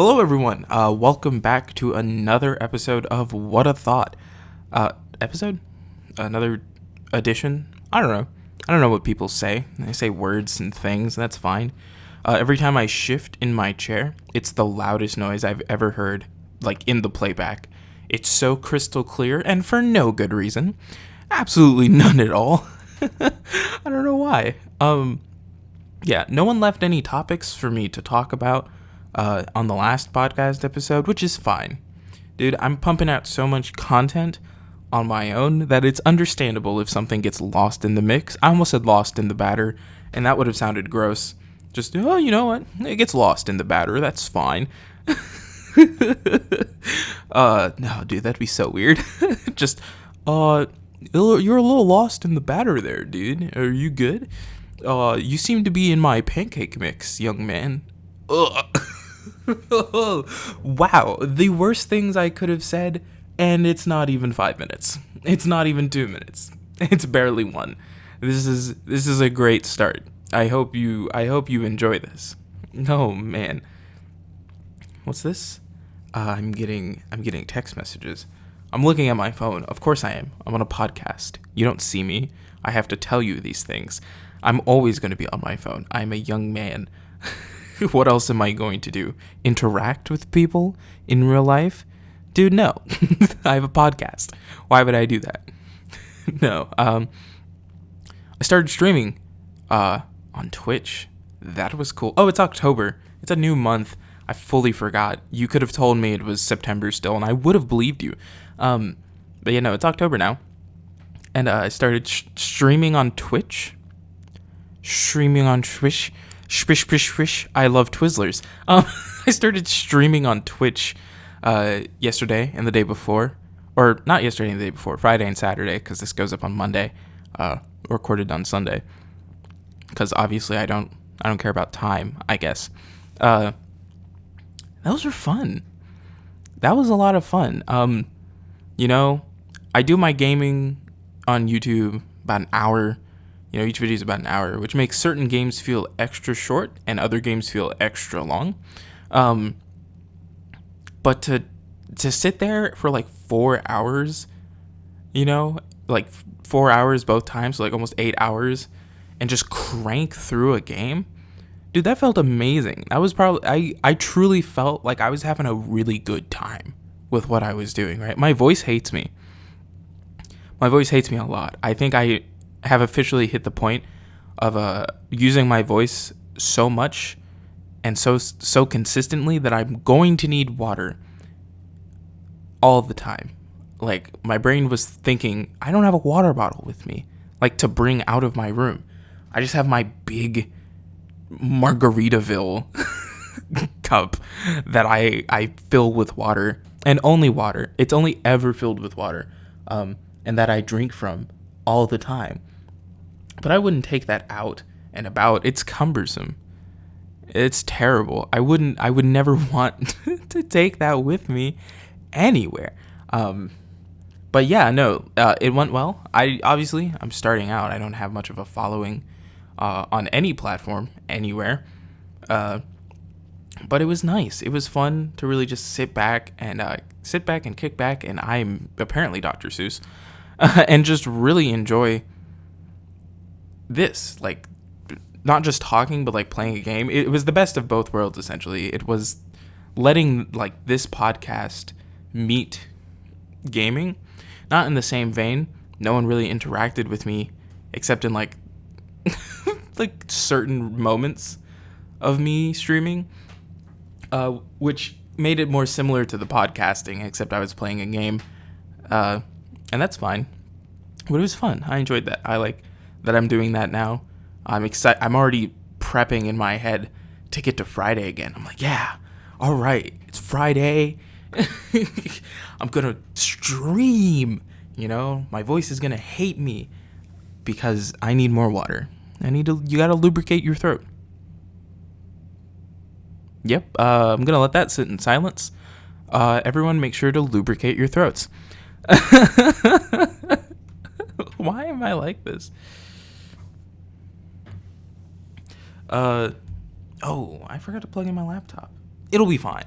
Hello, everyone. Welcome back to another episode of What a Thought. Episode? Another edition? I don't know. I don't know what people say. They say words and things. That's fine. Every time I shift in my chair, it's the loudest noise I've ever heard, like in the playback. It's so crystal clear, and for no good reason. Absolutely none at all. I don't know why. Yeah, no one left any topics for me to talk about on the last podcast episode, which is fine. Dude, I'm pumping out so much content on my own that it's understandable if something gets lost in the mix. I almost said lost in the batter, and that would have sounded gross. Just, oh, you know what? It gets lost in the batter. That's fine. No, dude, that'd be so weird. Just, you're a little lost in the batter there, dude. Are you good? You seem to be in my pancake mix, young man. Ugh. Wow, the worst things I could have said, and it's not even 5 minutes. It's not even 2 minutes. It's barely one. This is a great start. I hope you enjoy this. Oh man. What's this? I'm getting text messages. I'm looking at my phone. Of course I am. I'm on a podcast. You don't see me. I have to tell you these things. I'm always going to be on my phone. I'm a young man. What else am I going to do? Interact with people in real life? Dude, no. I have a podcast. Why would I do that? No. I started streaming on Twitch. That was cool. Oh, it's October. It's a new month. I fully forgot. You could have told me it was September still, and I would have believed you. But yeah, no, it's October now. And I started streaming on Twitch. Streaming on Twitch. Swish. I love Twizzlers. I started streaming on Twitch yesterday and the day before. Or not yesterday and the day before. Friday and Saturday, because this goes up on Monday. Recorded on Sunday. Because obviously I don't care about time, I guess. Those were fun. That was a lot of fun. You know, I do my gaming on YouTube about an hour. You know, each video is about an hour, which makes certain games feel extra short and other games feel extra long. But to sit there for like 4 hours, you know, like 4 hours both times, so like almost 8 hours, and just crank through a game, dude, that felt amazing. That was probably, I truly felt like I was having a really good time with what I was doing, right? My voice hates me. My voice hates me a lot. I think I have officially hit the point of using my voice so much and so consistently that I'm going to need water all the time. Like, my brain was thinking, I don't have a water bottle with me, like, to bring out of my room. I just have my big Margaritaville cup that I fill with water, and only water. It's only ever filled with water, and that I drink from all the time. But I wouldn't take that out and about. It's cumbersome. It's terrible. I would never want to take that with me anywhere. But yeah, no, it went well. I'm starting out. I don't have much of a following on any platform anywhere. But it was nice. It was fun to really just sit back and kick back, and I'm apparently Dr. Seuss, and just really enjoy this, like, not just talking, but like playing a game. It was the best of both worlds, essentially. It was letting like this podcast meet gaming, not in the same vein. No one really interacted with me except in like like certain moments of me streaming, which made it more similar to the podcasting, except I was playing a game, and that's fine. But it was fun. I enjoyed that. I like that I'm doing that now. I'm excited. I'm already prepping in my head to get to Friday again. I'm like, yeah, all right, it's Friday. I'm gonna stream. You know, my voice is gonna hate me because I need more water. You gotta lubricate your throat. Yep. I'm gonna let that sit in silence. Everyone, make sure to lubricate your throats. Why am I like this? Oh, I forgot to plug in my laptop. It'll be fine.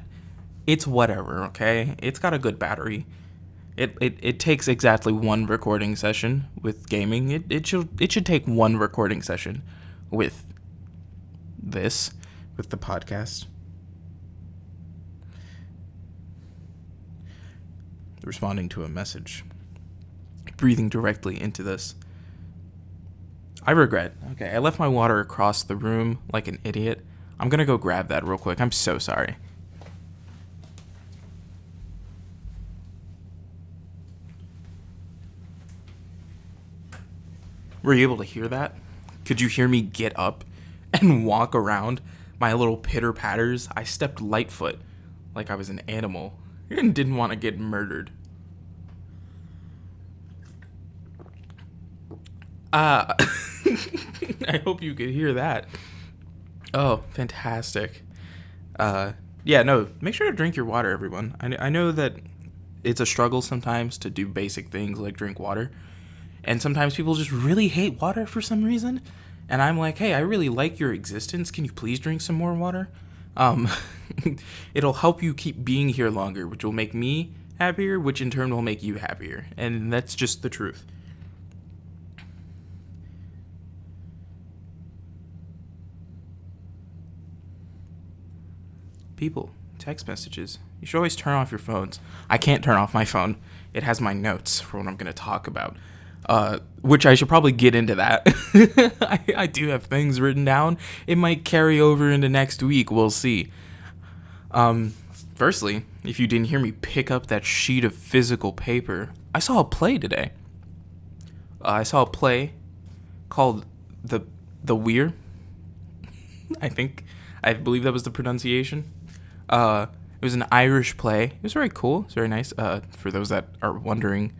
It's whatever, okay? It's got a good battery. It takes exactly one recording session with gaming. It should take one recording session with this, with the podcast. Responding to a message. Breathing directly into this. I regret. Okay, I left my water across the room like an idiot. I'm gonna go grab that real quick. I'm so sorry. Were you able to hear that? Could you hear me get up and walk around my little pitter patters? I stepped lightfoot like I was an animal and didn't want to get murdered. Uh, I hope you could hear that. Oh, fantastic. Yeah, no, make sure to drink your water, everyone. I know that it's a struggle sometimes to do basic things like drink water. And sometimes people just really hate water for some reason. And I'm like, hey, I really like your existence. Can you please drink some more water? Um, it'll help you keep being here longer, which will make me happier, which in turn will make you happier. And that's just the truth. People, text messages. You should always turn off your phones. I can't turn off my phone. It has my notes for what I'm going to talk about. Which I should probably get into that. I do have things written down. It might carry over into next week. We'll see. Firstly, if you didn't hear me pick up that sheet of physical paper, I saw a play today. I saw a play called the Weir. I believe that was the pronunciation. It was an Irish play. It was very cool. It's very nice. For those that are wondering,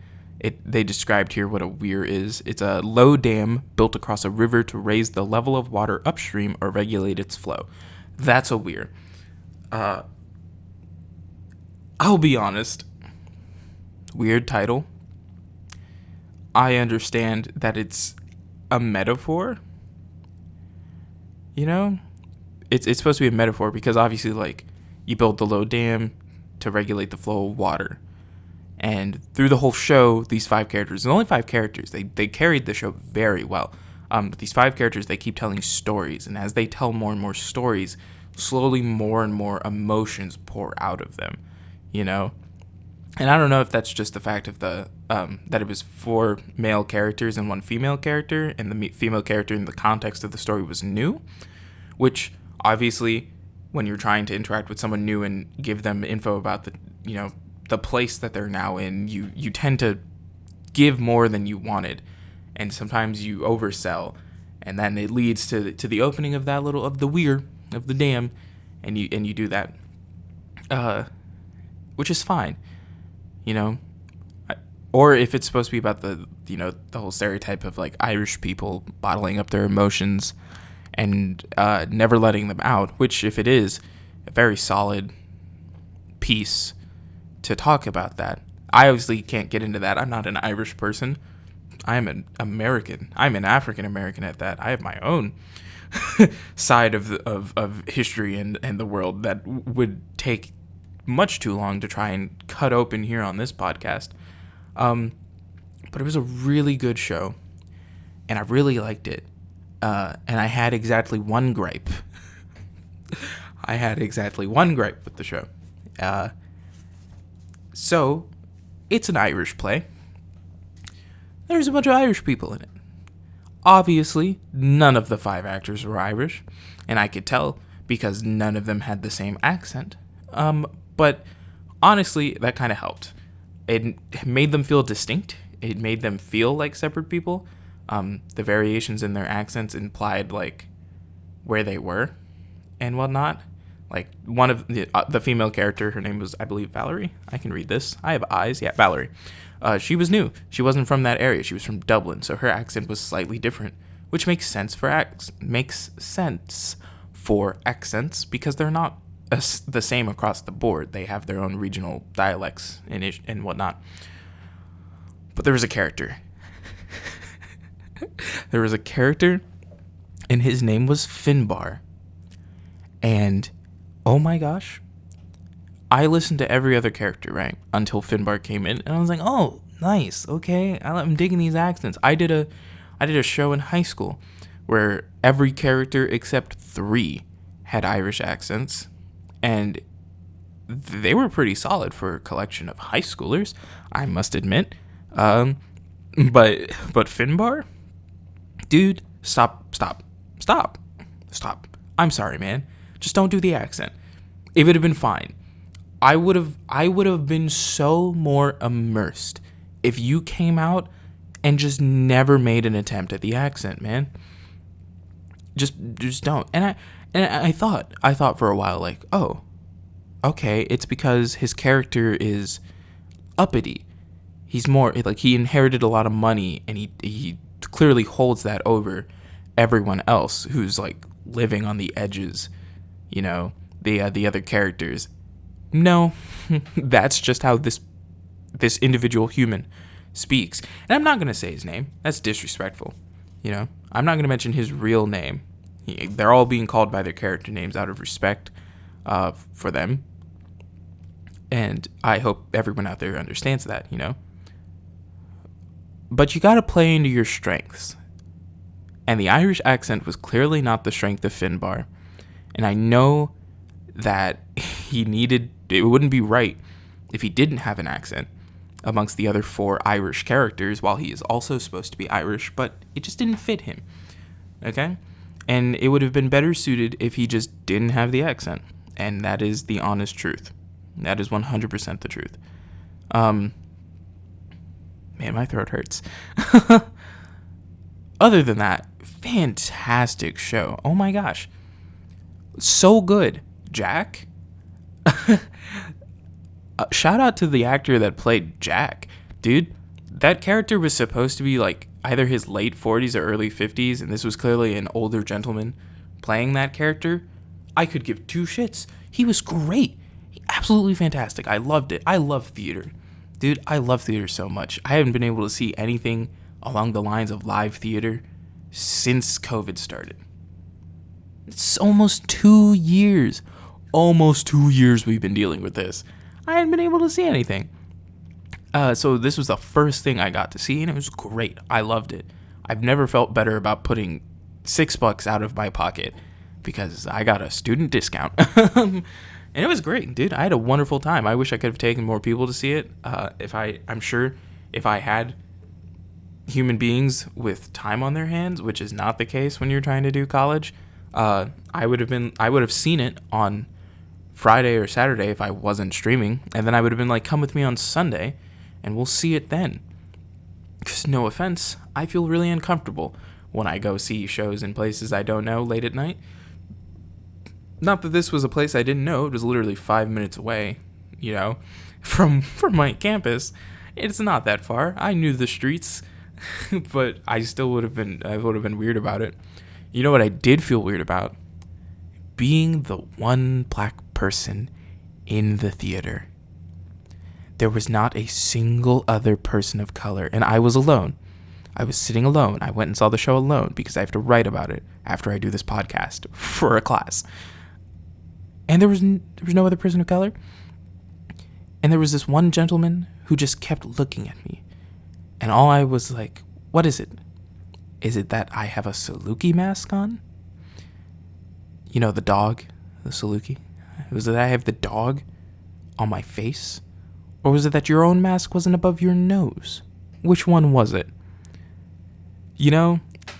they described here what a weir is. It's a low dam built across a river to raise the level of water upstream or regulate its flow. That's a weir. I'll be honest. Weird title. I understand that it's a metaphor. You know? It's supposed to be a metaphor because obviously, like, you build the low dam to regulate the flow of water. And through the whole show, these 5 characters, and only 5 characters, they carried the show very well. But these 5 characters, they keep telling stories. And as they tell more and more stories, slowly more and more emotions pour out of them, you know? And I don't know if that's just the fact of that it was 4 male characters and 1 female character, and the female character in the context of the story was new, which obviously, when you're trying to interact with someone new and give them info about the place that they're now in, you tend to give more than you wanted, and sometimes you oversell, and then it leads to the opening of the weir of the dam, and you do that, which is fine, you know. Or if it's supposed to be about the whole stereotype of like Irish people bottling up their emotions and never letting them out, which, if it is, a very solid piece to talk about that. I obviously can't get into that. I'm not an Irish person. I'm an American. I'm an African American at that. I have my own side of history and the world that would take much too long to try and cut open here on this podcast. But it was a really good show, and I really liked it. And I had exactly one gripe. I had exactly one gripe with the show. So, it's an Irish play. There's a bunch of Irish people in it. Obviously, none of the 5 actors were Irish, and I could tell because none of them had the same accent. But honestly, that kind of helped. It made them feel distinct. It made them feel like separate people. The variations in their accents implied like where they were and whatnot. Like one of the female character, her name was, I believe, Valerie. I can read this. I have eyes. Yeah, Valerie. She was new. She wasn't from that area. She was from Dublin, so her accent was slightly different, which makes sense for accents because they're not the same across the board. They have their own regional dialects and whatnot. But there was a character. There was a character, and his name was Finbar. And, oh my gosh, I listened to every other character, right, until Finbar came in, and I was like, oh, nice, okay, I'm digging these accents. I did a show in high school where every character except 3 had Irish accents, and they were pretty solid for a collection of high schoolers, I must admit. But Finbar, dude, stop. I'm sorry, man. Just don't do the accent. It would have been fine. I would have been so more immersed if you came out and just never made an attempt at the accent, man. Just don't. And I thought for a while, like, oh, okay, it's because his character is uppity. He's more like, he inherited a lot of money, and he clearly holds that over everyone else who's like living on the edges, the other characters. No, that's just how this individual human speaks. And I'm not going to say his name. That's disrespectful. I'm not going to mention his real name. They're all being called by their character names out of respect for them. And I hope everyone out there understands that, But you got to play into your strengths. And the Irish accent was clearly not the strength of Finbar. And I know that it wouldn't be right if he didn't have an accent amongst the other 4 Irish characters, while he is also supposed to be Irish, but it just didn't fit him. Okay? And it would have been better suited if he just didn't have the accent. And that is the honest truth. That is 100% the truth. Man, my throat hurts. Other than that, fantastic show. Oh my gosh. So good. Jack? Shout out to the actor that played Jack. Dude, that character was supposed to be like either his late 40s or early 50s, and this was clearly an older gentleman playing that character. I could give 2 shits. He was great. Absolutely fantastic. I loved it. I love theater. Dude, I love theater so much. I haven't been able to see anything along the lines of live theater since COVID started. It's almost 2 years. Almost 2 years we've been dealing with this. I hadn't been able to see anything. So this was the first thing I got to see, and it was great. I loved it. I've never felt better about putting $6 out of my pocket because I got a student discount. And it was great, dude. I had a wonderful time. I wish I could have taken more people to see it. I'm sure if I had human beings with time on their hands, which is not the case when you're trying to do college, I would have seen it on Friday or Saturday if I wasn't streaming, and then I would have been like, come with me on Sunday and we'll see it then. Because no offense, I feel really uncomfortable when I go see shows in places I don't know late at night. Not that this was a place I didn't know. It was literally 5 minutes away, from my campus. It's not that far. I knew the streets, but I would have been weird about it. You know what I did feel weird about? Being the one black person in the theater. There was not a single other person of color, and I was alone. I was sitting alone. I went and saw the show alone because I have to write about it after I do this podcast for a class. And there was no other person of color. And there was this one gentleman who just kept looking at me. And all I was like, what is it? Is it that I have a Saluki mask on? The dog, the Saluki? Was it that I have the dog on my face? Or was it that your own mask wasn't above your nose? Which one was it?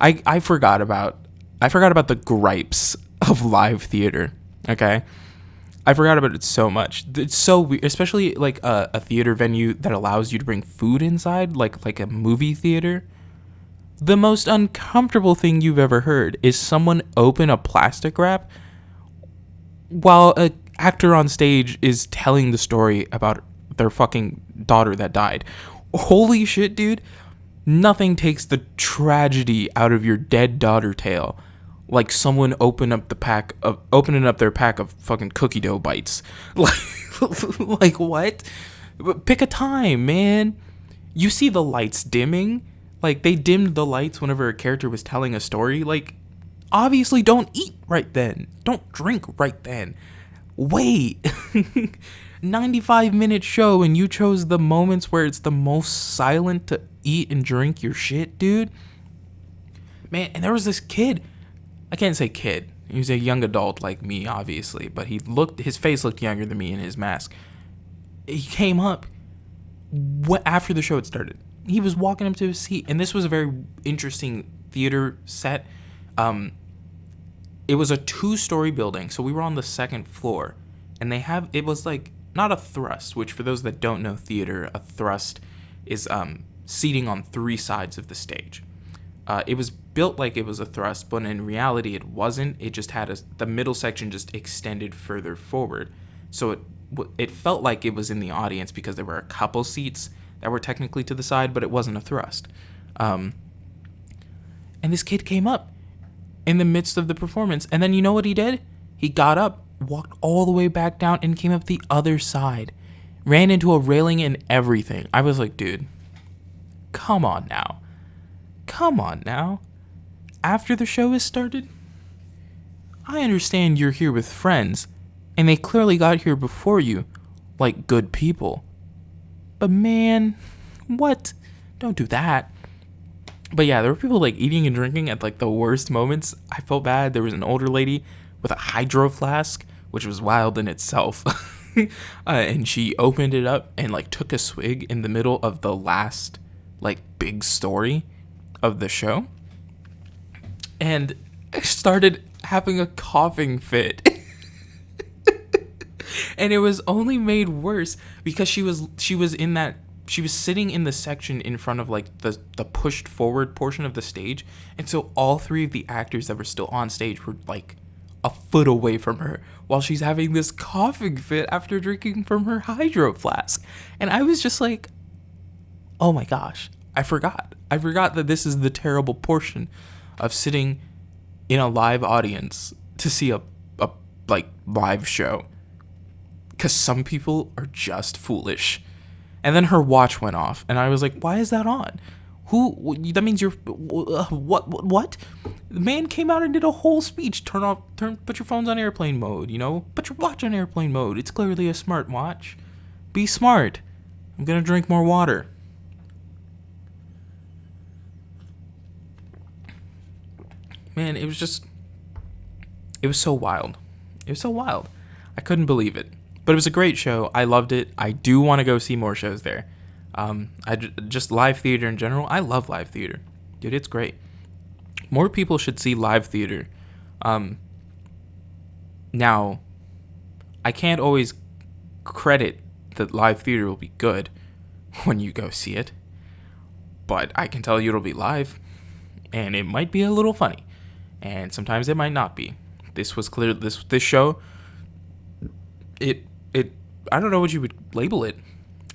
I forgot about the gripes of live theater. Okay, I forgot about it so much. It's so weird, especially like a theater venue that allows you to bring food inside, like a movie theater. The most uncomfortable thing you've ever heard is someone open a plastic wrap while an actor on stage is telling the story about their fucking daughter that died. Holy shit, dude. Nothing takes the tragedy out of your dead daughter tale like someone opening up their pack of fucking cookie dough bites. Like what? Pick a time, man. You see the lights dimming. Like, they dimmed the lights whenever a character was telling a story. Like, obviously don't eat right then. Don't drink right then. Wait. 95-minute show, and you chose the moments where it's the most silent to eat and drink your shit, dude. Man, and there was this kid. I can't say kid. He was a young adult like me, obviously, but his face looked younger than me in his mask. He came up after the show had started. He was walking up to his seat, and this was a very interesting theater set. It was a 2-story building, so we were on the second floor, and it was like not a thrust, which for those that don't know theater, a thrust is seating on 3 sides of the stage. It was built like it was a thrust, but in reality it wasn't. It just had the middle section just extended further forward, so it felt like it was in the audience because there were a couple seats that were technically to the side, but it wasn't a thrust. And this kid came up in the midst of the performance, and then you know what he did? He got up, walked all the way back down, and came up the other side. Ran into a railing and everything. I was like, dude, come on now. Come on now. After the show has started? I understand you're here with friends, and they clearly got here before you, like good people. But man, what? Don't do that. But yeah, there were people like eating and drinking at like the worst moments. I felt bad. There was an older lady with a hydro flask, which was wild in itself. And she opened it up and like took a swig in the middle of the last like big story of the show. And started having a coughing fit. And it was only made worse because she was sitting in the section in front of like the pushed forward portion of the stage, and so all 3 of the actors that were still on stage were like a foot away from her while she's having this coughing fit after drinking from her hydro flask. And I was just like, oh my gosh, I forgot that this is the terrible portion of sitting in a live audience to see a like live show. Because some people are just foolish. And then her watch went off, and I was like, why is that on? That means you're, what? The man came out and did a whole speech. Put your phones on airplane mode, put your watch on airplane mode. It's clearly a smart watch. Be smart. I'm going to drink more water. Man, it was so wild. It was so wild. I couldn't believe it. But it was a great show. I loved it. I do want to go see more shows there. Just live theater in general. I love live theater. Dude, it's great. More people should see live theater. Now, I can't always credit that live theater will be good when you go see it. But I can tell you it'll be live. And it might be a little funny. And sometimes it might not be. This was clear. This show, I don't know what you would label it.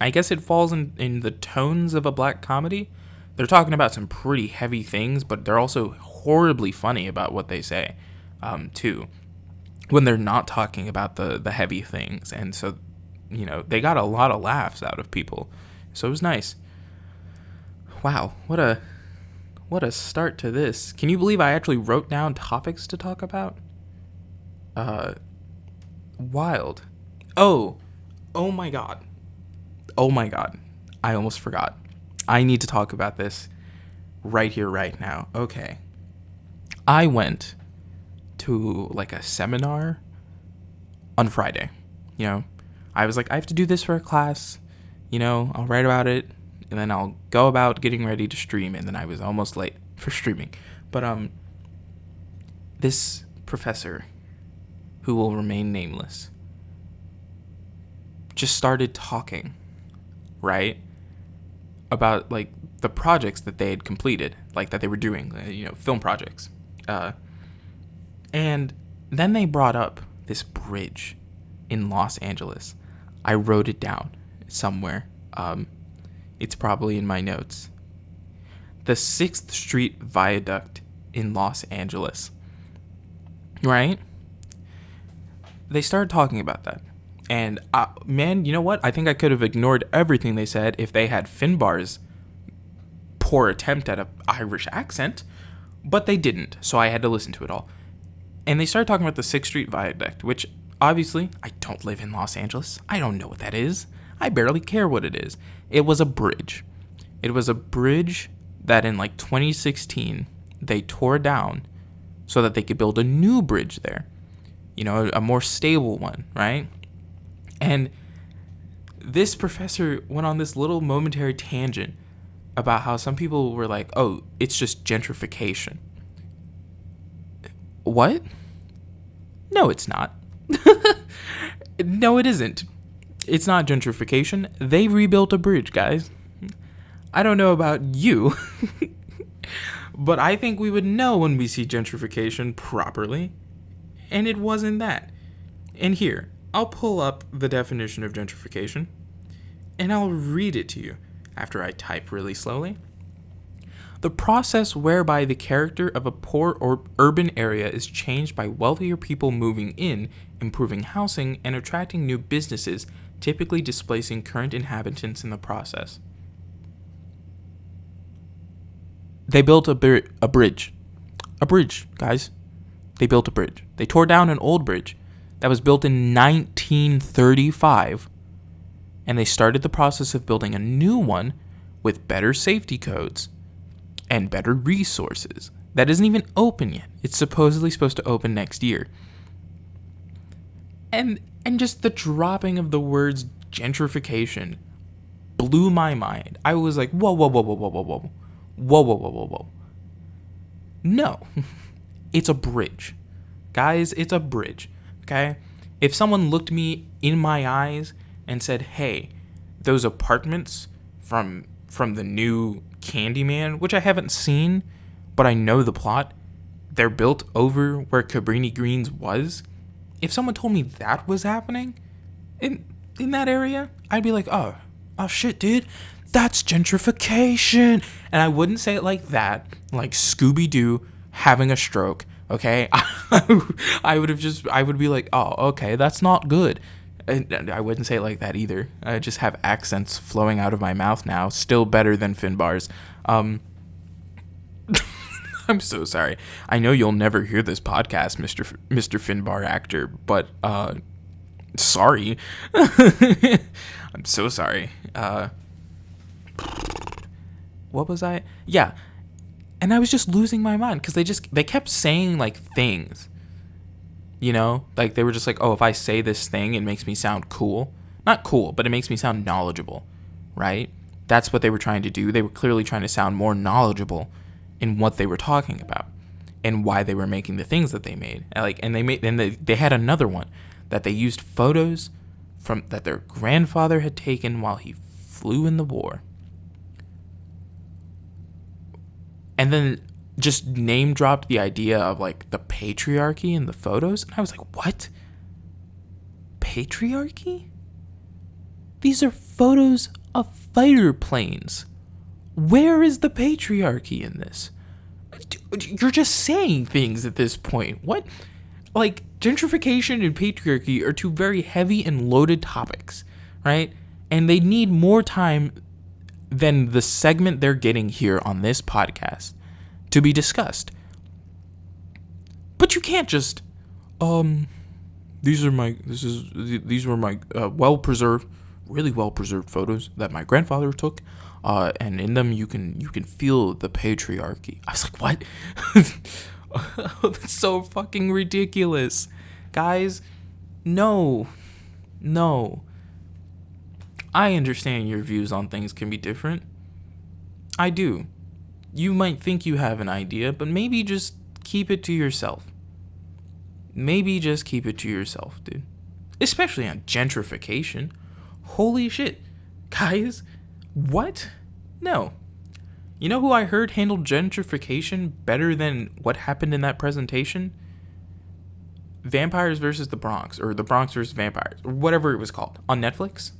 I guess it falls in the tones of a black comedy. They're talking about some pretty heavy things, but they're also horribly funny about what they say, too, when they're not talking about the heavy things. And so, they got a lot of laughs out of people. So it was nice. Wow, what a start to this. Can you believe I actually wrote down topics to talk about? Wild. Oh my god. I almost forgot. I need to talk about this right here, right now. Okay. I went to like a seminar on Friday. I was like, I have to do this for a class. I'll write about it, and then I'll go about getting ready to stream. And then I was almost late for streaming. But this professor, who will remain nameless, just started talking, right, about like the projects that they had completed, like that they were doing, film projects. And then they brought up this bridge in Los Angeles. I wrote it down somewhere. It's probably in my notes. The 6th Street Viaduct in Los Angeles. Right? They started talking about that. And, man, you know what? I think I could have ignored everything they said if they had Finbar's poor attempt at an Irish accent. But they didn't, so I had to listen to it all. And they started talking about the 6th Street Viaduct, which Obviously, I don't live in Los Angeles. I don't know what that is. I barely care what it is. It was a bridge. It was a bridge that in like 2016 they tore down so that they could build a new bridge there. You know, a more stable one, right? And this professor went on this little momentary tangent about how some people were like, oh, it's just gentrification. What? No, it's not. No, it isn't. It's not gentrification. They rebuilt a bridge, guys. I don't know about you, but I think we would know when we see gentrification properly, and it wasn't that. And here, I'll pull up the definition of gentrification, and I'll read it to you after I type really slowly. The process whereby the character of a poor or urban area is changed by wealthier people moving in, improving housing, and attracting new businesses, typically displacing current inhabitants in the process. They built a bridge. A bridge, guys. They built a bridge. They tore down an old bridge that was built in 1935, and they started the process of building a new one with better safety codes and better resources. That isn't even open yet. It's supposedly supposed to open next year. And just the dropping of the words gentrification blew my mind. I was like, whoa, whoa, whoa, whoa, whoa, whoa, whoa. Whoa, whoa, whoa, whoa, whoa. No. It's a bridge. Guys, it's a bridge. Okay? If someone looked me in my eyes and said, hey, those apartments from the new Candyman, which I haven't seen, but I know the plot, they're built over where Cabrini Greens was. If someone told me that was happening in that area, I'd be like, oh shit, dude, that's gentrification. And I wouldn't say it like that, like Scooby-Doo having a stroke, okay? I would be like, oh, okay, that's not good. And I wouldn't say it like that either. I just have accents flowing out of my mouth now. Still better than Finbar's. I'm so sorry. I know you'll never hear this podcast, Mr. Finbar actor, but sorry. I'm so sorry. What was I? Yeah. And I was just losing my mind because they kept saying like things. You know, like they were just like, oh, if I say this thing, it makes me sound cool. Not cool, but it makes me sound knowledgeable, right? That's what they were trying to do. They were clearly trying to sound more knowledgeable in what they were talking about and why they were making the things that they made. And they had another one that they used photos from that their grandfather had taken while he flew in the war. And then just name dropped the idea of like the patriarchy in the photos. And I was like, what? Patriarchy? These are photos of fighter planes. Where is the patriarchy in this? You're just saying things at this point. What? Like, gentrification and patriarchy are two very heavy and loaded topics, right? And they need more time than the segment they're getting here on this podcast to be discussed. But you can't just, these were my really well-preserved photos that my grandfather took, and in them you can feel the patriarchy. I was like, what? That's so fucking ridiculous. Guys, no. I understand your views on things can be different. I do. You might think you have an idea, but maybe just keep it to yourself. Maybe just keep it to yourself, dude. Especially on gentrification. Holy shit. Guys, what? No. You know who I heard handled gentrification better than what happened in that presentation? Vampires versus the Bronx, or the Bronx versus Vampires, or whatever it was called, on Netflix,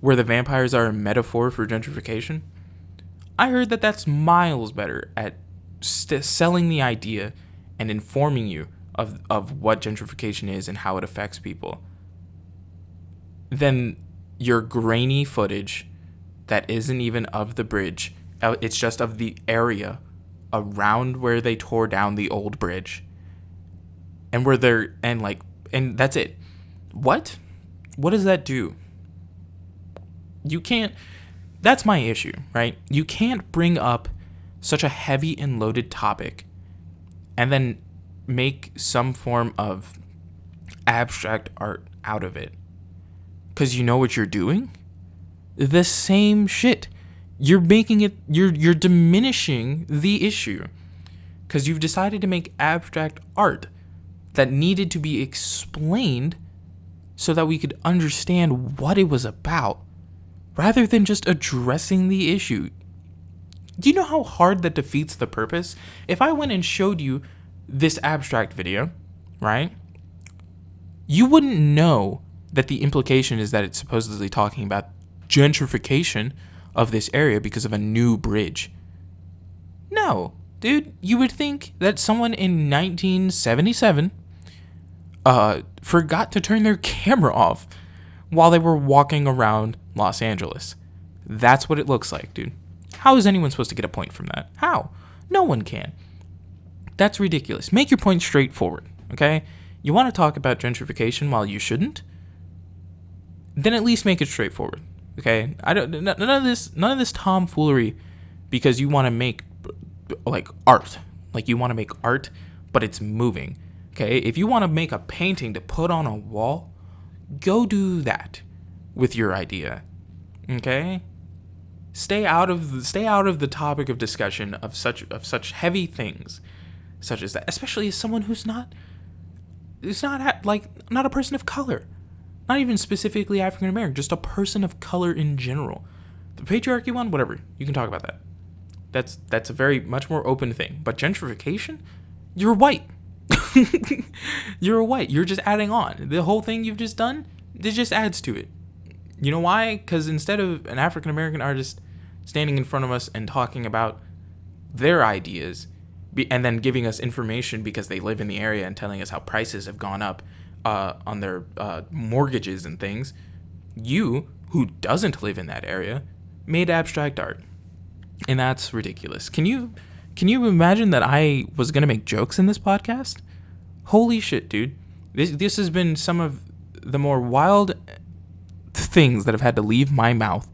where the vampires are a metaphor for gentrification. I heard that that's miles better at selling the idea and informing you of what gentrification is and how it affects people than your grainy footage that isn't even of the bridge. It's just of the area around where they tore down the old bridge, and And that's it. What does that do? You can't, that's my issue, right? You can't bring up such a heavy and loaded topic and then make some form of abstract art out of it. Because you know what you're doing? The same shit. You're making it, you're diminishing the issue. Because you've decided to make abstract art that needed to be explained so that we could understand what it was about, rather than just addressing the issue. Do you know how hard that defeats the purpose? If I went and showed you this abstract video, right, you wouldn't know that the implication is that it's supposedly talking about gentrification of this area because of a new bridge. No, dude, you would think that someone in 1977 forgot to turn their camera off while they were walking around Los Angeles. That's what it looks like, dude. How is anyone supposed to get a point from that? How? No one can. That's ridiculous. Make your point straightforward, okay? You want to talk about gentrification while you shouldn't? Then at least make it straightforward, okay? None of this tomfoolery because you want to make like art. Like you want to make art, but it's moving. Okay? If you want to make a painting to put on a wall, go do that with your idea. Okay? Stay out of the topic of discussion of such heavy things such as that, especially as someone who's not a person of color. Not even specifically African American, just a person of color in general. The patriarchy one, whatever, you can talk about that. That's a very much more open thing. But gentrification, you're white. You're white. You're just adding on. The whole thing you've just done, it just adds to it. You know why? Because instead of an African American artist standing in front of us and talking about their ideas, and then giving us information because they live in the area and telling us how prices have gone up on their mortgages and things, you, who doesn't live in that area, made abstract art. And that's ridiculous. Can you imagine that I was going to make jokes in this podcast? Holy shit, dude. This has been some of the more wild things that have had to leave my mouth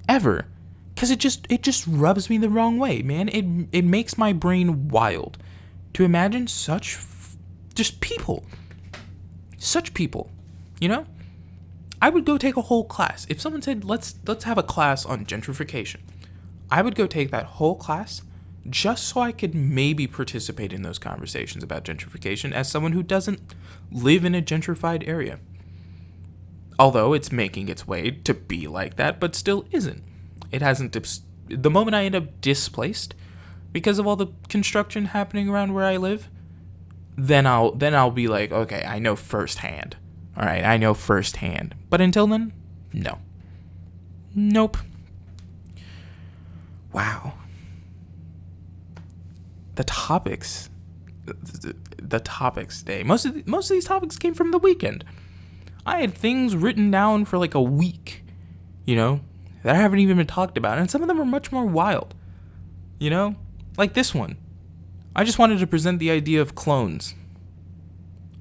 ever. Because it just rubs me the wrong way, man. It makes my brain wild to imagine such people. Such people, you know? I would go take a whole class. If someone said, let's have a class on gentrification, I would go take that whole class just so I could maybe participate in those conversations about gentrification as someone who doesn't live in a gentrified area. Although it's making its way to be like that, but still isn't. It hasn't. The moment I end up displaced because of all the construction happening around where I live, then I'll be like, okay, I know firsthand. All right, I know firsthand. But until then, no. Nope. Wow. The topics today. Most of these topics came from the weekend. I had things written down for like a week, you know, that haven't even been talked about, and some of them are much more wild. You know, like this one. I just wanted to present the idea of clones.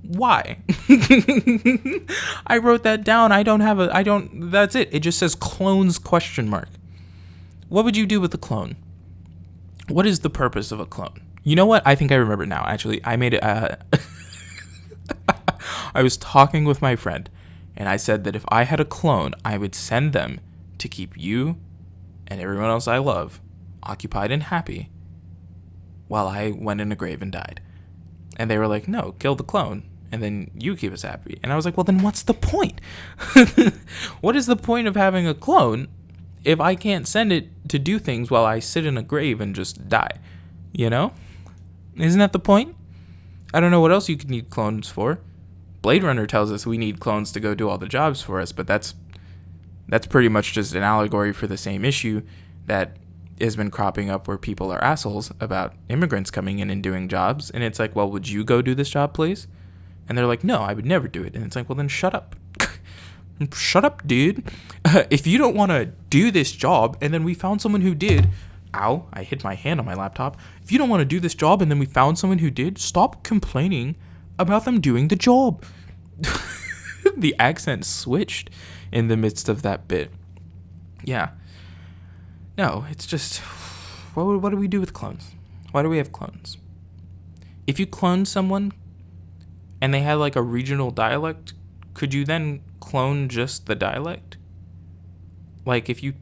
Why? I wrote that down. That's it. It just says clones ? What would you do with a clone? What is the purpose of a clone? You know what? I think I remember now. Actually, I made it. I was talking with my friend, and I said that if I had a clone, I would send them to keep you and everyone else I love occupied and happy while I went in a grave and died. And they were like, no, kill the clone, and then you keep us happy. And I was like, well, then what's the point? What is the point of having a clone if I can't send it to do things while I sit in a grave and just die? You know? Isn't that the point? I don't know what else you could need clones for. Blade Runner tells us we need clones to go do all the jobs for us, but that's pretty much just an allegory for the same issue that has been cropping up where people are assholes about immigrants coming in and doing jobs. And it's like, well, would you go do this job, please? And they're like, no, I would never do it. And it's like, well, then shut up. Shut up, dude. If you don't want to do this job and then we found someone who did, ow, I hit my hand on my laptop. If you don't want to do this job and then we found someone who did, stop complaining about them doing the job. The accent switched in the midst of that bit. Yeah. No, it's just, what do we do with clones? Why do we have clones? If you clone someone and they had like a regional dialect, could you then clone just the dialect? Like if you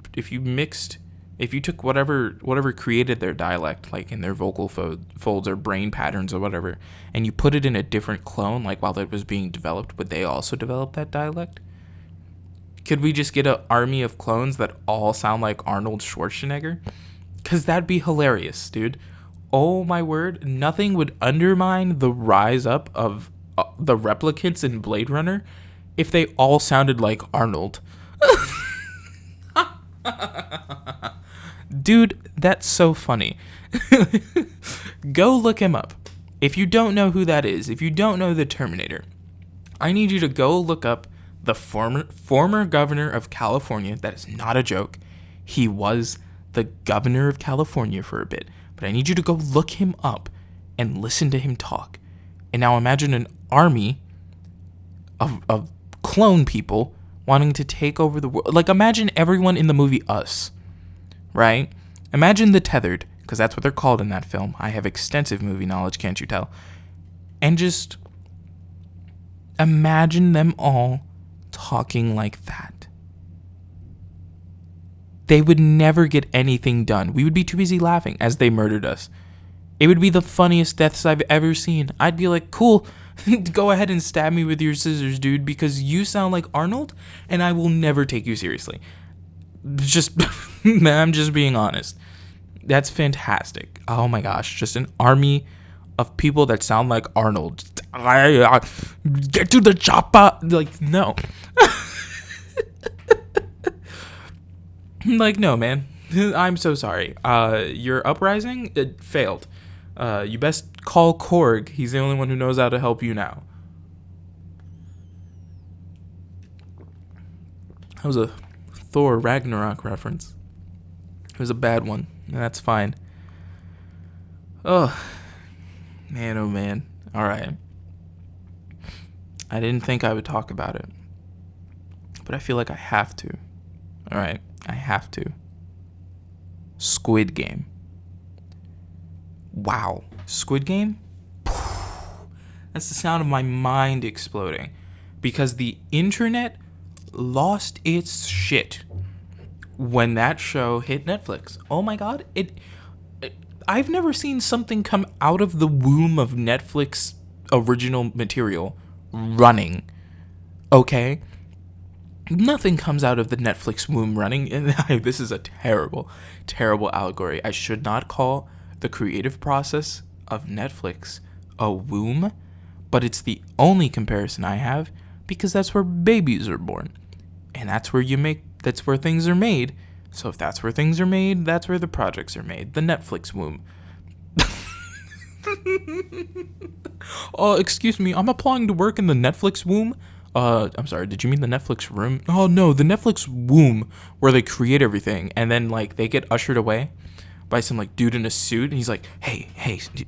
took whatever created their dialect, like in their vocal folds or brain patterns or whatever, and you put it in a different clone, like while it was being developed, would they also develop that dialect? Could we just get an army of clones that all sound like Arnold Schwarzenegger? Because that'd be hilarious, dude. Oh my word, nothing would undermine the rise up of the replicants in Blade Runner if they all sounded like Arnold. Dude, that's so funny. Go look him up. If you don't know who that is, if you don't know the Terminator, I need you to go look up the former governor of California. That is not a joke. He was the governor of California for a bit. But I need you to go look him up and listen to him talk. And now imagine an army of clone people wanting to take over the world. Like, imagine everyone in the movie Us, right? Imagine the Tethered, because that's what they're called in that film. I have extensive movie knowledge, can't you tell? And just imagine them all talking like that. They would never get anything done. We would be too busy laughing as they murdered us. It would be the funniest deaths I've ever seen. I'd be like, cool, go ahead and stab me with your scissors, dude, because you sound like Arnold, and I will never take you seriously. Just, I'm just being honest. That's fantastic. Oh my gosh, just an army of people that sound like Arnold. Get to the chopper. Like, no. Like, no, man. I'm so sorry. Your uprising, it failed. You best call Korg. He's the only one who knows how to help you now. That was a Thor Ragnarok reference. It was a bad one, and that's fine. Oh, man, oh man. All right. I didn't think I would talk about it, but I feel like I have to. All right, I have to. Squid Game. Wow. Squid Game? That's the sound of my mind exploding. Because the internet lost its shit when that show hit Netflix. Oh my god. I've never seen something come out of the womb of Netflix original material running. Okay? Nothing comes out of the Netflix womb running. And this is a terrible, terrible allegory. I should not call the creative process of Netflix a womb, but it's the only comparison I have because that's where babies are born. And that's where that's where things are made. So if that's where things are made, that's where the projects are made. The Netflix womb. Oh, excuse me, I'm applying to work in the Netflix womb. I'm sorry, did you mean the Netflix room? Oh no, the Netflix womb where they create everything and then like they get ushered away by some like dude in a suit and he's like, hey,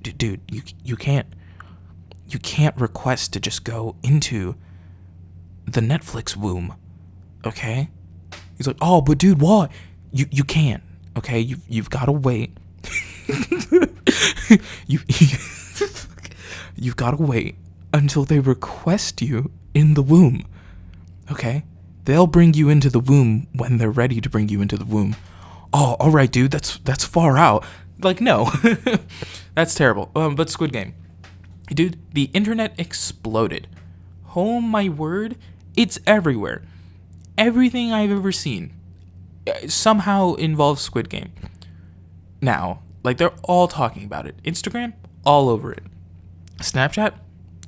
dude, you can't request to just go into the Netflix womb, okay? He's like, oh, but dude, why? You can't, okay? You've got to wait. You've got to wait until they request you in the womb, okay? They'll bring you into the womb when they're ready to bring you into the womb. Oh, all right, dude, that's far out. Like, no. That's terrible. But Squid Game. Dude, the internet exploded. Oh my word, it's everywhere. Everything I've ever seen somehow involves Squid Game. Now, like, they're all talking about it. Instagram, all over it. Snapchat,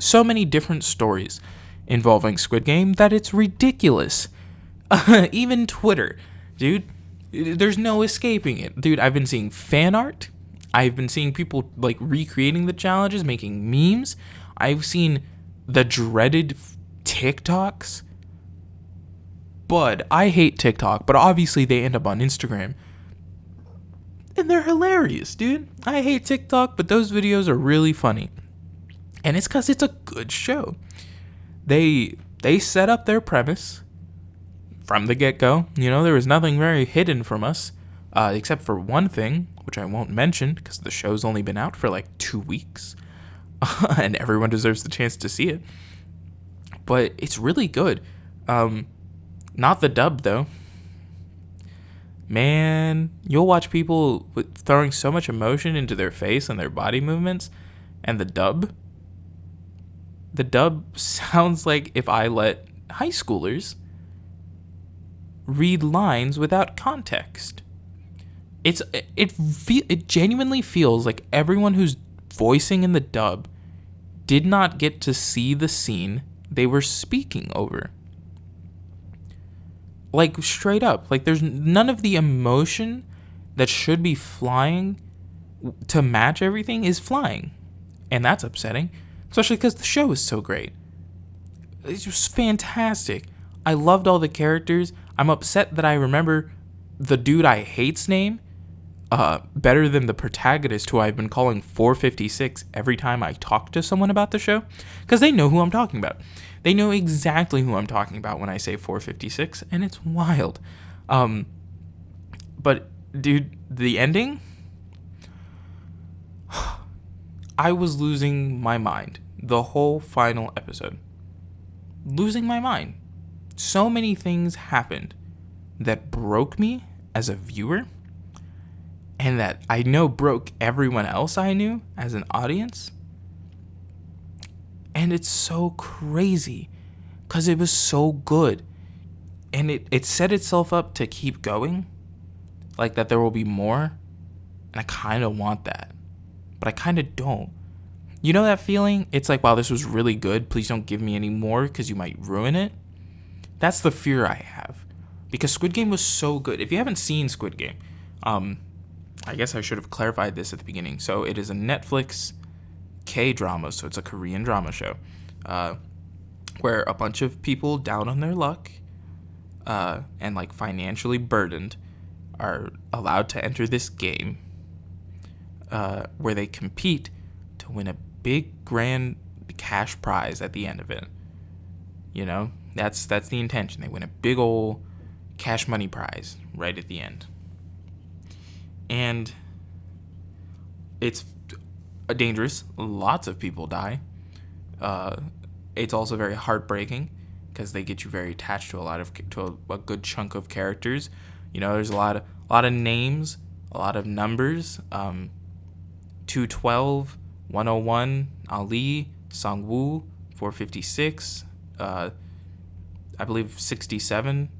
so many different stories involving Squid Game that it's ridiculous. Even Twitter, dude, there's no escaping it. Dude, I've been seeing fan art. I've been seeing people like recreating the challenges, making memes. I've seen the dreaded TikToks. But I hate TikTok, but obviously they end up on Instagram. And they're hilarious, dude. I hate TikTok, but those videos are really funny. And it's because it's a good show. They set up their premise from the get-go. There was nothing very hidden from us, except for one thing, which I won't mention because the show's only been out for like 2 weeks, and everyone deserves the chance to see it. But it's really good. Not the dub, though. Man, you'll watch people throwing so much emotion into their face and their body movements, and the dub sounds like if I let high schoolers read lines without context. It genuinely feels like everyone who's voicing in the dub did not get to see the scene they were speaking over. Like, straight up. Like, there's none of the emotion that should be flying to match everything is flying. And that's upsetting. Especially because the show is so great. It's just fantastic. I loved all the characters. I'm upset that I remember the dude I hate's name better than the protagonist, who I've been calling 456 every time I talk to someone about the show. Because they know who I'm talking about. They know exactly who I'm talking about when I say 456, and it's wild. But, dude, the ending? I was losing my mind the whole final episode. Losing my mind. So many things happened that broke me as a viewer, and that I know broke everyone else I knew as an audience. And it's so crazy because it was so good. And it set itself up to keep going. Like that there will be more. And I kind of want that. But I kind of don't. You know that feeling? It's like, wow, this was really good. Please don't give me any more because you might ruin it. That's the fear I have. Because Squid Game was so good. If you haven't seen Squid Game, I guess I should have clarified this at the beginning. So it is a Netflix K-drama, so it's a Korean drama show, where a bunch of people down on their luck and like financially burdened are allowed to enter this game where they compete to win a big grand cash prize at the end of it. That's the intention. They win a big old cash money prize right at the end. And it's dangerous. Lots of people die. It's also very heartbreaking because they get you very attached to a good chunk of characters. There's a lot of names, a lot of numbers. 212, 101, Ali, Sangwoo, 456, I believe 67,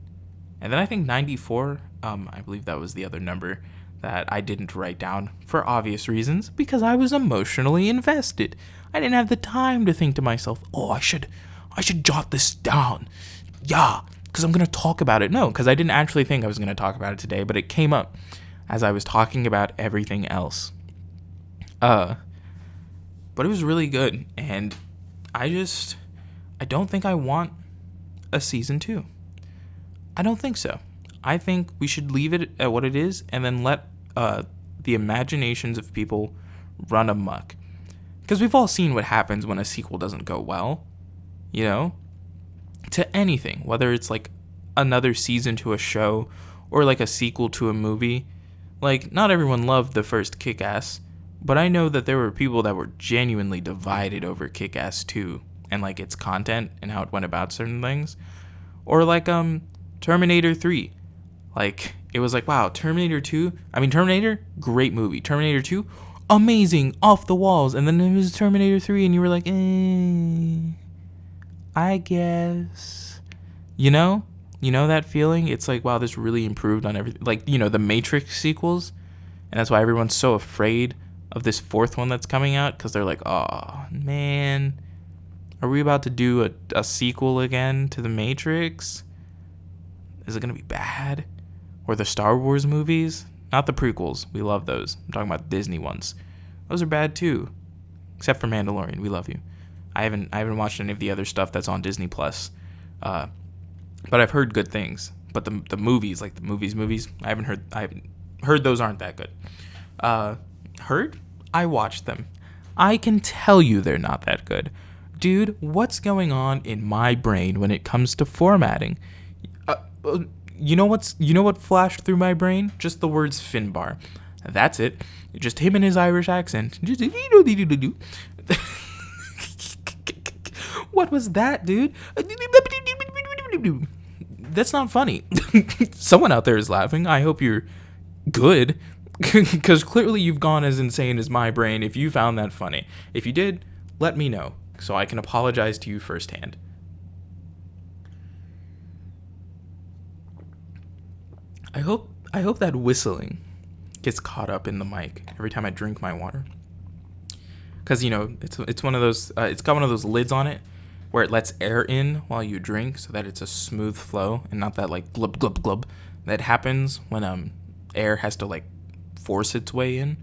and then I think 94. I believe that was the other number that I didn't write down for obvious reasons, because I was emotionally invested. I didn't have the time to think to myself, oh, I should jot this down. Yeah, because I'm going to talk about it. No, because I didn't actually think I was going to talk about it today, but it came up as I was talking about everything else. But it was really good, and I don't think I want a season 2. I don't think so. I think we should leave it at what it is and then let the imaginations of people run amok. Because we've all seen what happens when a sequel doesn't go well, to anything, whether it's like another season to a show or like a sequel to a movie. Like, not everyone loved the first Kick-Ass, but I know that there were people that were genuinely divided over Kick-Ass 2 and like its content and how it went about certain things. Or like Terminator 3. Like, it was like, wow, Terminator, great movie. Terminator 2, amazing, off the walls. And then it was Terminator 3 and you were like, I guess. You know that feeling? It's like, wow, this really improved on everything. Like, the Matrix sequels. And that's why everyone's so afraid of this fourth one that's coming out. Because they're like, oh, man, are we about to do a sequel again to the Matrix? Is it going to be bad? Or the Star Wars movies? Not the prequels. We love those. I'm talking about Disney ones. Those are bad too. Except for Mandalorian. We love you. I haven't watched any of the other stuff that's on Disney Plus. But I've heard good things. But the movies, like the movies, I haven't heard those aren't that good. Heard? I watched them. I can tell you they're not that good. Dude, what's going on in my brain when it comes to formatting? Uh, uh, you know what flashed through my brain? Just the words Finbar. That's it. Just him and his Irish accent. What was that, dude? That's not funny. Someone out there is laughing. I hope you're good. Because clearly you've gone as insane as my brain if you found that funny. If you did, let me know so I can apologize to you firsthand. I hope that whistling gets caught up in the mic every time I drink my water. Cause it's one of those. It's got one of those lids on it where it lets air in while you drink, so that it's a smooth flow and not that like glub glub glub that happens when air has to like force its way in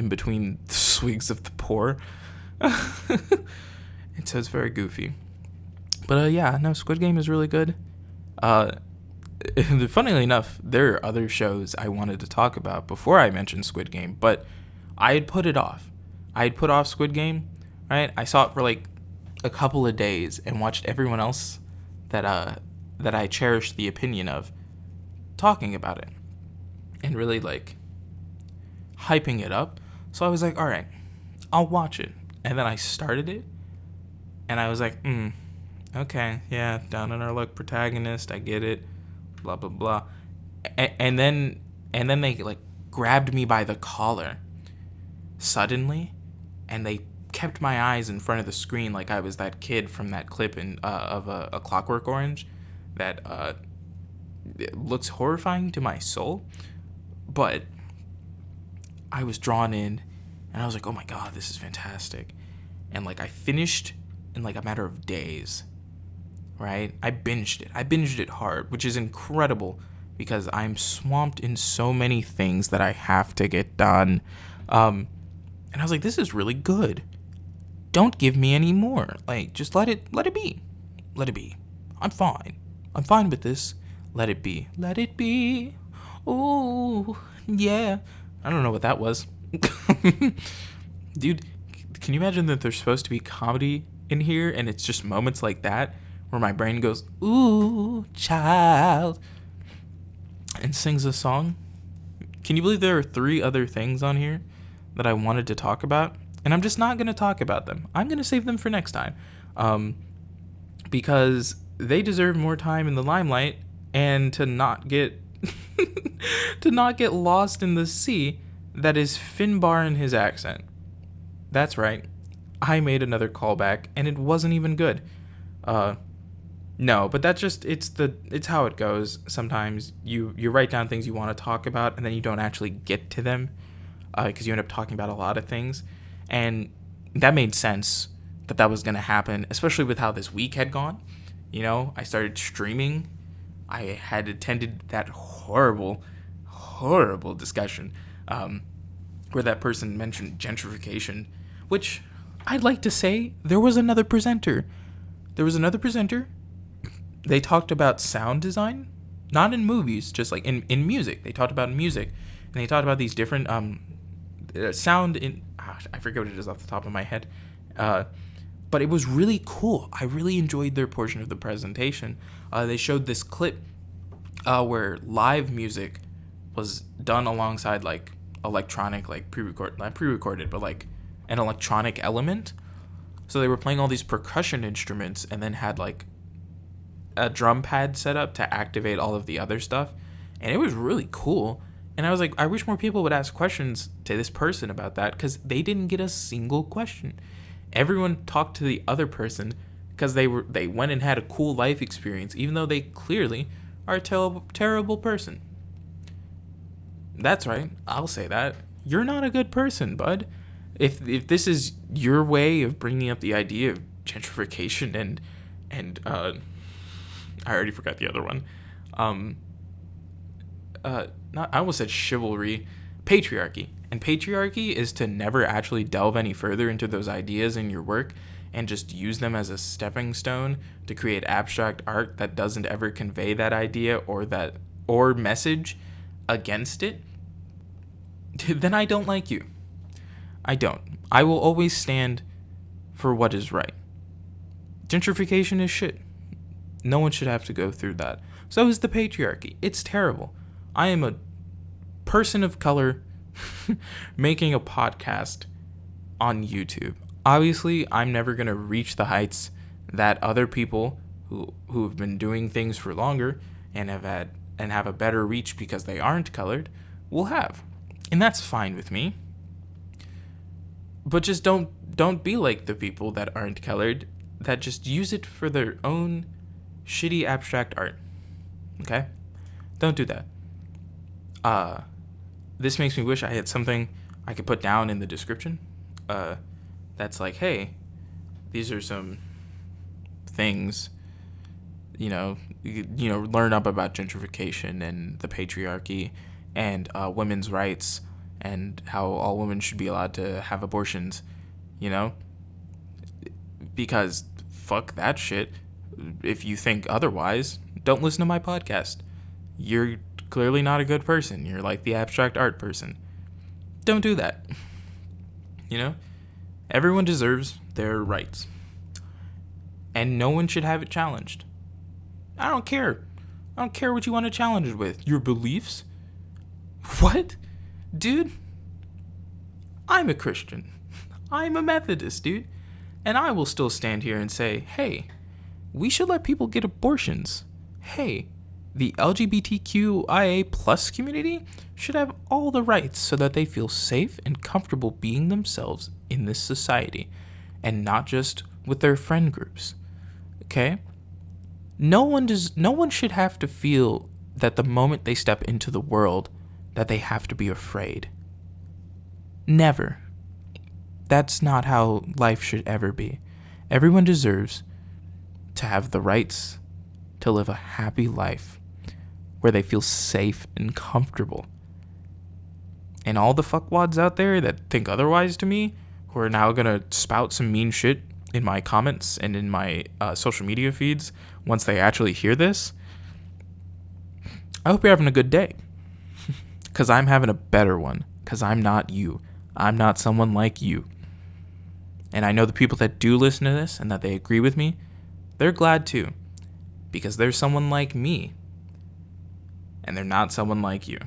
between the swigs of the pour. And so it's very goofy. But yeah, no, Squid Game is really good. Funnily enough, there are other shows I wanted to talk about before I mentioned Squid Game, but I had put it off. I had put off Squid Game, right? I saw it for like a couple of days and watched everyone else that I cherished the opinion of talking about it and really like hyping it up. So I was like, all right, I'll watch it. And then I started it and I was like, okay, yeah, down on our luck protagonist, I get it, blah blah blah. And then they like grabbed me by the collar suddenly, and they kept my eyes in front of the screen like I was that kid from that clip of a Clockwork Orange that it looks horrifying to my soul, but I was drawn in, and I was like, oh my god, this is fantastic. And like I finished in like a matter of days, right? I binged it hard, which is incredible because I'm swamped in so many things that I have to get done. And I was like, this is really good. Don't give me any more. Like, just let it be. Let it be. I'm fine with this. Let it be. Let it be. Ooh, yeah. I don't know what that was. Dude, can you imagine that there's supposed to be comedy in here and it's just moments like that where my brain goes, ooh, child, and sings a song? Can you believe there are 3 other things on here that I wanted to talk about? And I'm just not going to talk about them. I'm going to save them for next time. Because they deserve more time in the limelight and to not get to not get lost in the sea that is Finbar and his accent. That's right. I made another callback and it wasn't even good. No, but that's just it's how it goes. Sometimes you write down things you want to talk about and then you don't actually get to them because you end up talking about a lot of things. And that made sense that was going to happen, especially with how this week had gone. You know, I started streaming. I had attended that horrible discussion where that person mentioned gentrification, which I'd like to say there was another presenter. They talked about sound design, not in movies, just like in music. They talked about music, and they talked about these different sound in... I forget what it is off the top of my head. But it was really cool. I really enjoyed their portion of the presentation. They showed this clip where live music was done alongside like electronic, like not pre-recorded, but like an electronic element. So they were playing all these percussion instruments and then had like a drum pad set up to activate all of the other stuff. And it was really cool. And I was like, I wish more people would ask questions to this person about that because they didn't get a single question. Everyone talked to the other person because they went and had a cool life experience, even though they clearly are a terrible person. That's right. I'll say that. You're not a good person, bud. If this is your way of bringing up the idea of gentrification and I already forgot the other one. I almost said chivalry, patriarchy. And patriarchy is to never actually delve any further into those ideas in your work and just use them as a stepping stone to create abstract art that doesn't ever convey that idea or message against it. Then I don't like you. I don't. I will always stand for what is right. Gentrification is shit. No one should have to go through that. So is the patriarchy. It's terrible. I am a person of color making a podcast on YouTube. Obviously, I'm never going to reach the heights that other people who have been doing things for longer and have a better reach because they aren't colored will have. And that's fine with me. But just don't be like the people that aren't colored that just use it for their own shitty abstract art. Okay? Don't do that. This makes me wish I had something I could put down in the description. That's like, hey, these are some things, learn up about gentrification and the patriarchy and women's rights and how all women should be allowed to have abortions, because fuck that shit. If you think otherwise, don't listen to my podcast. You're clearly not a good person. You're like the abstract art person. Don't do that. Everyone deserves their rights. And no one should have it challenged. I don't care. I don't care what you want to challenge it with. Your beliefs? What? Dude, I'm a Christian. I'm a Methodist, dude. And I will still stand here and say, hey, we should let people get abortions. Hey, the LGBTQIA plus community should have all the rights so that they feel safe and comfortable being themselves in this society and not just with their friend groups. Okay? No one should have to feel that the moment they step into the world that they have to be afraid. Never. That's not how life should ever be. Everyone deserves to have the rights to live a happy life where they feel safe and comfortable. And all the fuckwads out there that think otherwise to me, who are now gonna spout some mean shit in my comments and in my social media feeds once they actually hear this, I hope you're having a good day. Because I'm having a better one. Because I'm not you. I'm not someone like you. And I know the people that do listen to this and that they agree with me, they're glad too. Because they're someone like me. And they're not someone like you.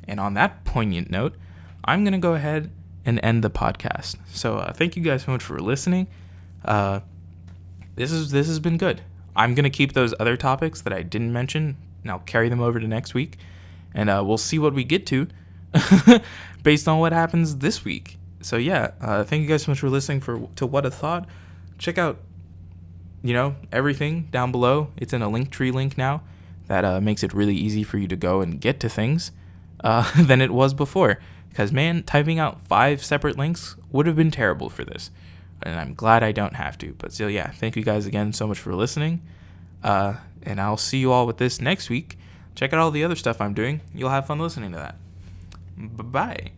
And on that poignant note, I'm going to go ahead and end the podcast. So thank you guys so much for listening. This has been good. I'm going to keep those other topics that I didn't mention, and I'll carry them over to next week. And we'll see what we get to based on what happens this week. So yeah, thank you guys so much for listening to Whatta Thought. Check out, everything down below. It's in a Linktree link now that makes it really easy for you to go and get to things than it was before. Because, man, typing out 5 separate links would have been terrible for this. And I'm glad I don't have to. But still, yeah, thank you guys again so much for listening. And I'll see you all with this next week. Check out all the other stuff I'm doing. You'll have fun listening to that. Bye-bye.